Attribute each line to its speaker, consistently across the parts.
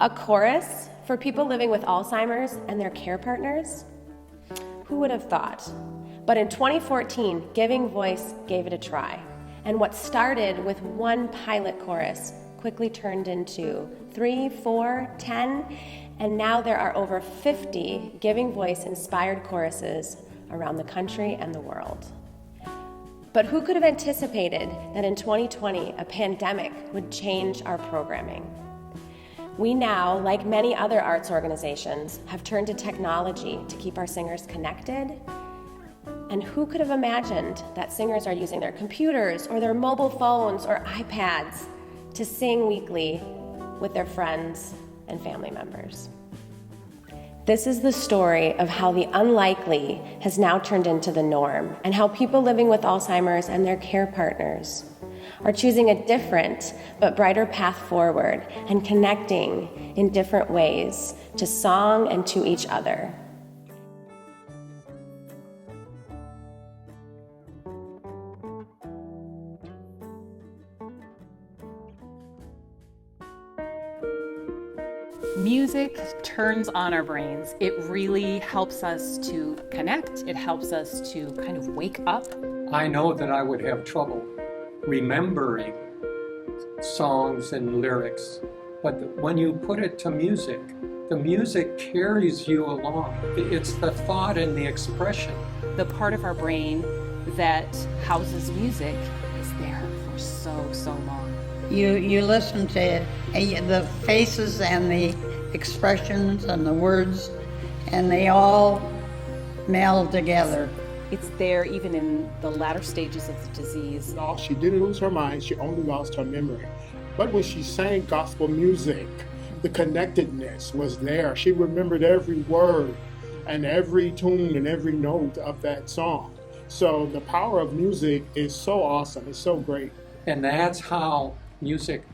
Speaker 1: A chorus for people living with Alzheimer's and their care partners? Who would have thought? But in 2014, Giving Voice gave it a try. And what started with one pilot chorus quickly turned into 3, 4, 10, and now there are over 50 Giving Voice inspired choruses around the country and the world. But who could have anticipated that in 2020, a pandemic would change our programming? We now, like many other arts organizations, have turned to technology to keep our singers connected. And who could have imagined that singers are using their computers or their mobile phones or iPads to sing weekly with their friends and family members? This is the story of how the unlikely has now turned into the norm, and how people living with Alzheimer's and their care partners are choosing a different but brighter path forward and connecting in different ways to song and to each other.
Speaker 2: Music turns on our brains. It really helps us to connect. It helps us to kind of wake up.
Speaker 3: I know that I would have trouble remembering songs and lyrics, but when you put it to music, the music carries you along. It's the thought and the expression.
Speaker 2: The part of our brain that houses music is there for so long.
Speaker 4: You listen to the faces and the expressions and the words, and they all meld together.
Speaker 2: It's there even in the latter stages of the disease.
Speaker 5: No, she didn't lose her mind, she only lost her memory. But when she sang gospel music, the connectedness was there. She remembered every word and every tune and every note of that song. So the power of music is so awesome, it's so great.
Speaker 3: And that's how music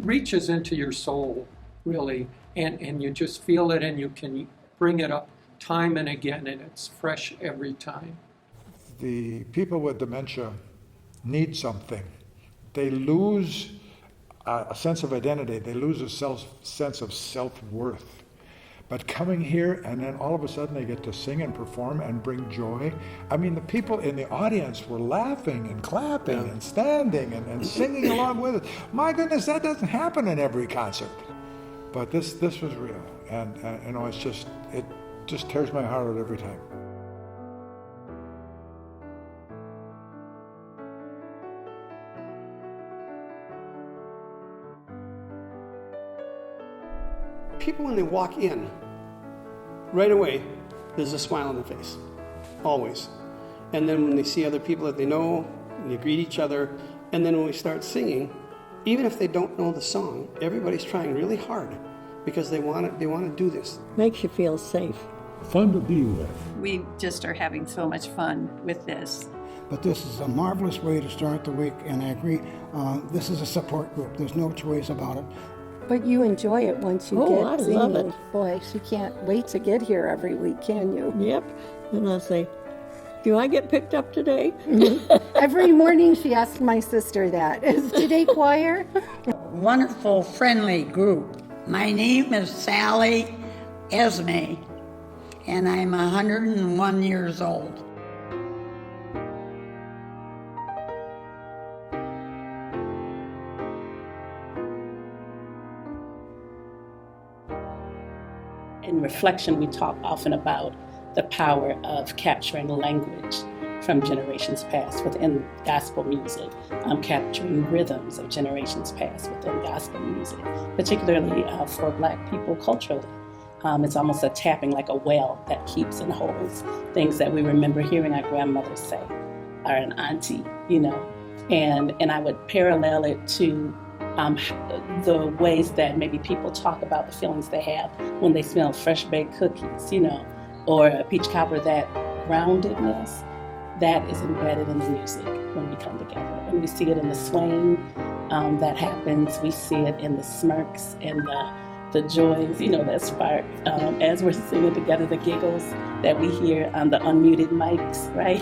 Speaker 3: reaches into your soul, really, and you just feel it, and you can bring it up time and again, and it's fresh every time.
Speaker 6: The people with dementia need something. They lose a sense of identity. They lose a sense of self-worth. But coming here, and then all of a sudden they get to sing and perform and bring joy. I mean, the people in the audience were laughing and clapping and standing and singing along with it. My goodness, that doesn't happen in every concert. But this was real, and you know, it just tears my heart out every time.
Speaker 7: People, when they walk in, right away, there's a smile on their face, always. And then when they see other people that they know, and they greet each other, and then when we start singing, even if they don't know the song, everybody's trying really hard because they want to do this.
Speaker 4: Makes you feel safe.
Speaker 5: Fun to be with.
Speaker 8: We just are having so much fun with this.
Speaker 9: But this is a marvelous way to start the week, and I agree, this is a support group. There's no two ways about it.
Speaker 10: But you enjoy it once you
Speaker 4: Oh,
Speaker 10: get
Speaker 4: I
Speaker 10: singing.
Speaker 4: love it.
Speaker 10: Boy, you can't wait to get here every week, can you?
Speaker 4: Yep. And I'll say, do I get picked up today?
Speaker 10: Every morning she asks my sister that. Is today choir?
Speaker 4: Wonderful, friendly group. My name is Sally Esme, and I'm 101 years old.
Speaker 11: In Reflection, we talk often about the power of capturing language from generations past within gospel music, capturing rhythms of generations past within gospel music, particularly for Black people culturally. It's almost a tapping, like a well that keeps and holds things that we remember hearing our grandmothers say, or an auntie, you know. And I would parallel it to the ways that maybe people talk about the feelings they have when they smell fresh baked cookies, you know, or a peach cobbler, that groundedness, that is embedded in the music when we come together. And we see it in the swaying that happens. We see it in the smirks and the joys, that spark as we're singing together, the giggles that we hear on the unmuted mics, right?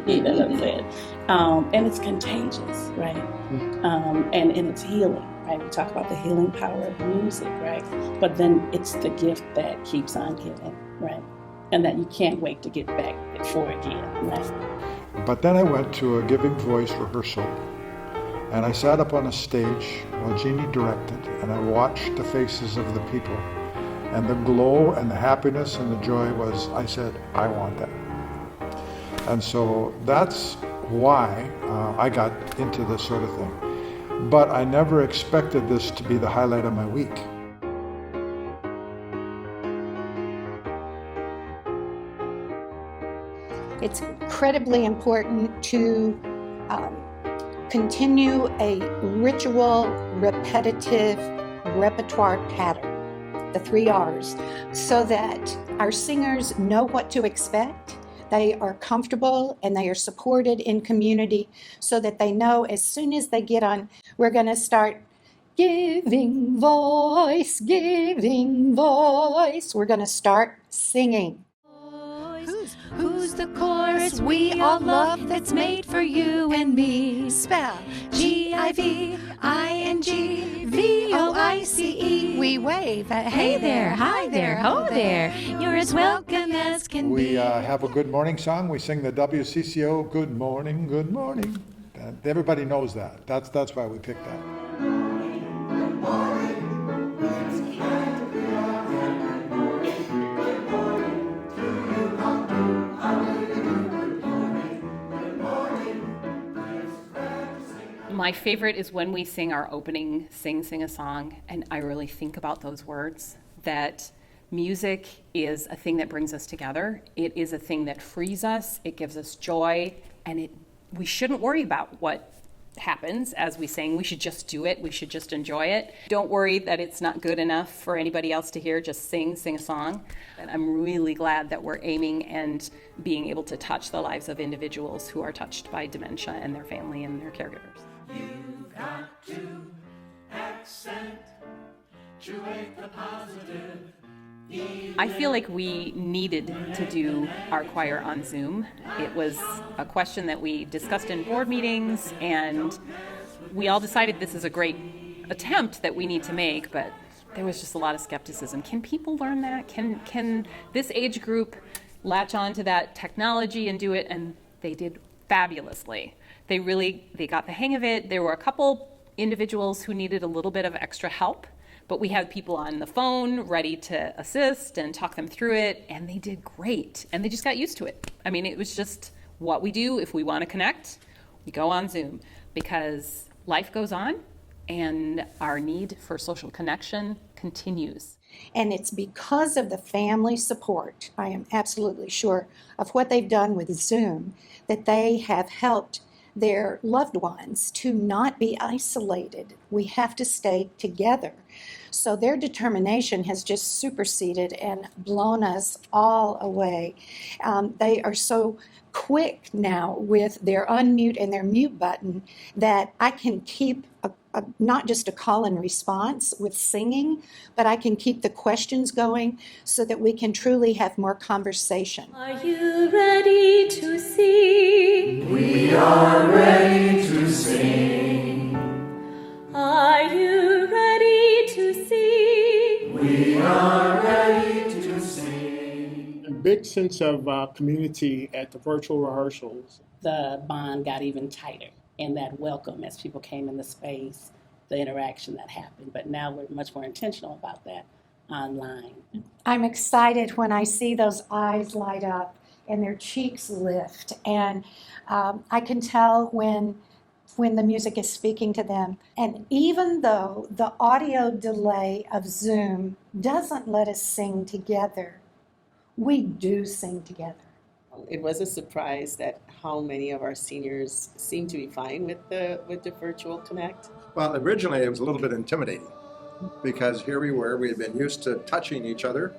Speaker 11: You know what I'm saying? And it's contagious, right? And it's healing, right? We talk about the healing power of music, right? But then it's the gift that keeps on giving, right? And that you can't wait to get back for again, right?
Speaker 6: But then I went to a Giving Voice rehearsal, and I sat up on a stage while Jeannie directed, and I watched the faces of the people. And the glow and the happiness and the joy was, I said, I want that. And so that's why I got into this sort of thing. But I never expected this to be the highlight of my week.
Speaker 10: It's incredibly important to continue a ritual, repetitive repertoire pattern, the 3 R's, so that our singers know what to expect, they are comfortable, and they are supported in community, so that they know as soon as they get on, we're going to start giving voice, giving voice. We're going to start singing.
Speaker 12: Who's the chorus we all love that's made for you and me? Spell G-I-V-I-N-G-V-O-I-C-E.
Speaker 10: We wave a
Speaker 12: Hey there, hi there, ho there. You're as welcome as can
Speaker 6: We
Speaker 12: be.
Speaker 6: have a good morning song. We sing the WCCO, Good Morning, Good Morning. And everybody knows that. That's why we picked that.
Speaker 2: My favorite is when we sing our opening Sing a Song, and I really think about those words, that music is a thing that brings us together. It is a thing that frees us, it gives us joy, and we shouldn't worry about what happens as we sing. We should just do it, we should just enjoy it. Don't worry that it's not good enough for anybody else to hear, just sing a song. And I'm really glad that we're aiming and being able to touch the lives of individuals who are touched by dementia and their family and their caregivers.
Speaker 13: You've got to accentuate the positive.
Speaker 2: I feel like we needed to do our choir on Zoom. It was a question that we discussed in board meetings, and we all decided this is a great attempt that we need to make, but there was just a lot of skepticism. Can people learn that? Can this age group latch on to that technology and do it? And they did fabulously. They got the hang of it. There were a couple individuals who needed a little bit of extra help, but we had people on the phone ready to assist and talk them through it, and they did great. And they just got used to it. I mean, it was just what we do. If we want to connect, we go on Zoom, because life goes on and our need for social connection continues.
Speaker 10: And it's because of the family support, I am absolutely sure, of what they've done with Zoom, that they have helped their loved ones to not be isolated. We have to stay together. So their determination has just superseded and blown us all away. They are so quick now with their unmute and their mute button that I can keep not just a call and response with singing, but I can keep the questions going so that we can truly have more conversation.
Speaker 12: Are you ready to sing?
Speaker 13: We are ready to sing.
Speaker 12: Are you ready to sing?
Speaker 13: We are ready to sing.
Speaker 5: A big sense of community at the virtual rehearsals.
Speaker 11: The bond got even tighter, and that welcome as people came in the space, the interaction that happened. But now we're much more intentional about that online.
Speaker 10: I'm excited when I see those eyes light up and their cheeks lift, and I can tell when the music is speaking to them. And even though the audio delay of Zoom doesn't let us sing together, we do sing together.
Speaker 14: It was a surprise that how many of our seniors seem to be fine with the virtual connect.
Speaker 15: Well, originally it was a little bit intimidating because here we had been used to touching each other,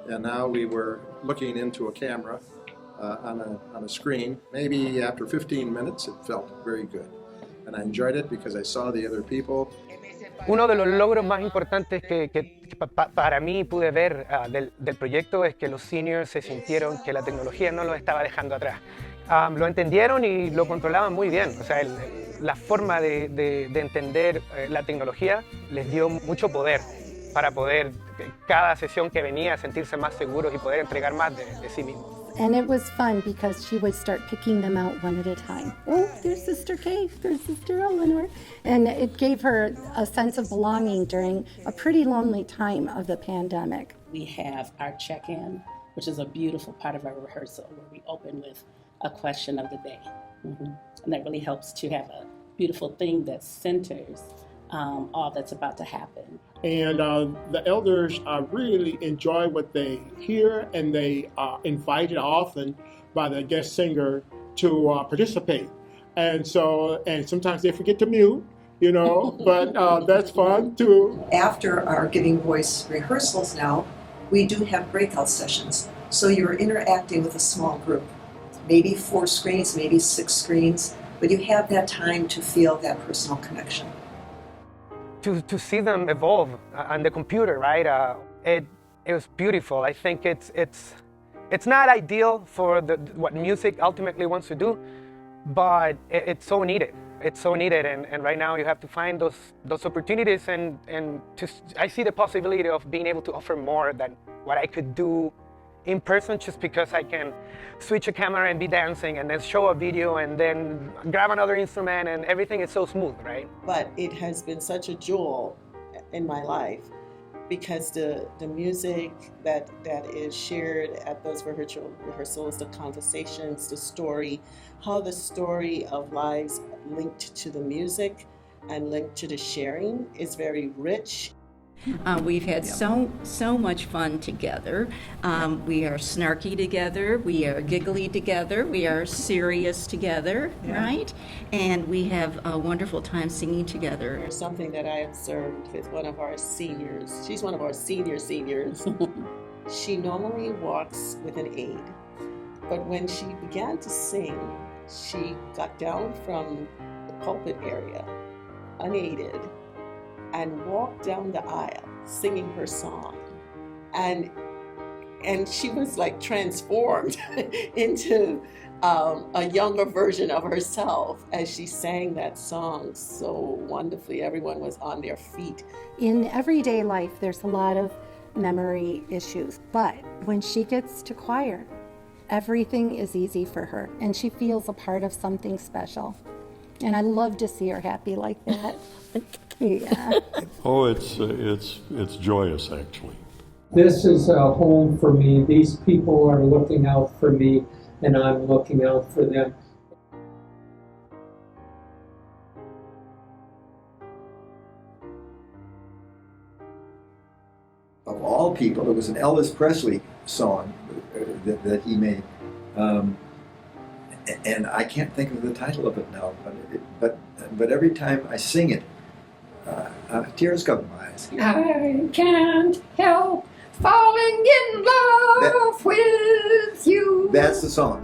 Speaker 15: and now we were looking into a camera on a screen. Maybe after 15 minutes it felt very good, and I enjoyed it because I saw the other people.
Speaker 16: Uno de los logros más importantes que para mí pude ver del proyecto es que los seniors se sintieron que la tecnología no los estaba dejando atrás. Lo entendieron y lo controlaban muy bien. O sea, la forma de entender la tecnología les dio mucho poder para poder, cada sesión que venía, sentirse más seguros y poder entregar más de sí mismos.
Speaker 17: And it was fun because she would start picking them out one at a time. Oh, there's Sister Kay, there's Sister Eleanor. And it gave her a sense of belonging during a pretty lonely time of the pandemic.
Speaker 11: We have our check-in, which is a beautiful part of our rehearsal, where we open with a question of the day. And that really helps to have a beautiful thing that centers all that's about to happen.
Speaker 5: And the elders really enjoy what they hear, and they are invited often by the guest singer to participate. And sometimes they forget to mute, you know, but that's fun too.
Speaker 18: After our Giving Voice rehearsals now, we do have breakout sessions. So you're interacting with a small group, maybe 4 screens, maybe 6 screens, but you have that time to feel that personal connection.
Speaker 16: To see them evolve on the computer, right? It was beautiful. I think it's not ideal for what music ultimately wants to do, but it's so needed. It's so needed, and right now you have to find those opportunities, and I see the possibility of being able to offer more than what I could do in person, just because I can switch a camera and be dancing and then show a video and then grab another instrument, and everything is so smooth, right?
Speaker 14: But it has been such a jewel in my life, because the music that is shared at those rehearsals, the conversations, the story, how the story of lives linked to the music and linked to the sharing is very rich.
Speaker 8: We've had so much fun together. We are snarky together, we are giggly together, we are serious together, right? And we have a wonderful time singing together.
Speaker 14: There's something that I observed with one of our seniors. She's one of our seniors. She normally walks with an aid, but when she began to sing, she got down from the pulpit area, unaided, and walked down the aisle singing her song. And she was like transformed into a younger version of herself as she sang that song so wonderfully. Everyone was on their feet.
Speaker 17: In everyday life, there's a lot of memory issues, but when she gets to choir, everything is easy for her, and she feels a part of something special. And I love to see her happy like that. Yeah.
Speaker 19: Oh, it's joyous, actually.
Speaker 3: This is a home for me. These people are looking out for me, and I'm looking out for them.
Speaker 20: Of all people, it was an Elvis Presley song that he made. And I can't think of the title of it now, but every time I sing it, tears come to my eyes.
Speaker 13: I can't help falling in love with you.
Speaker 20: That's the song.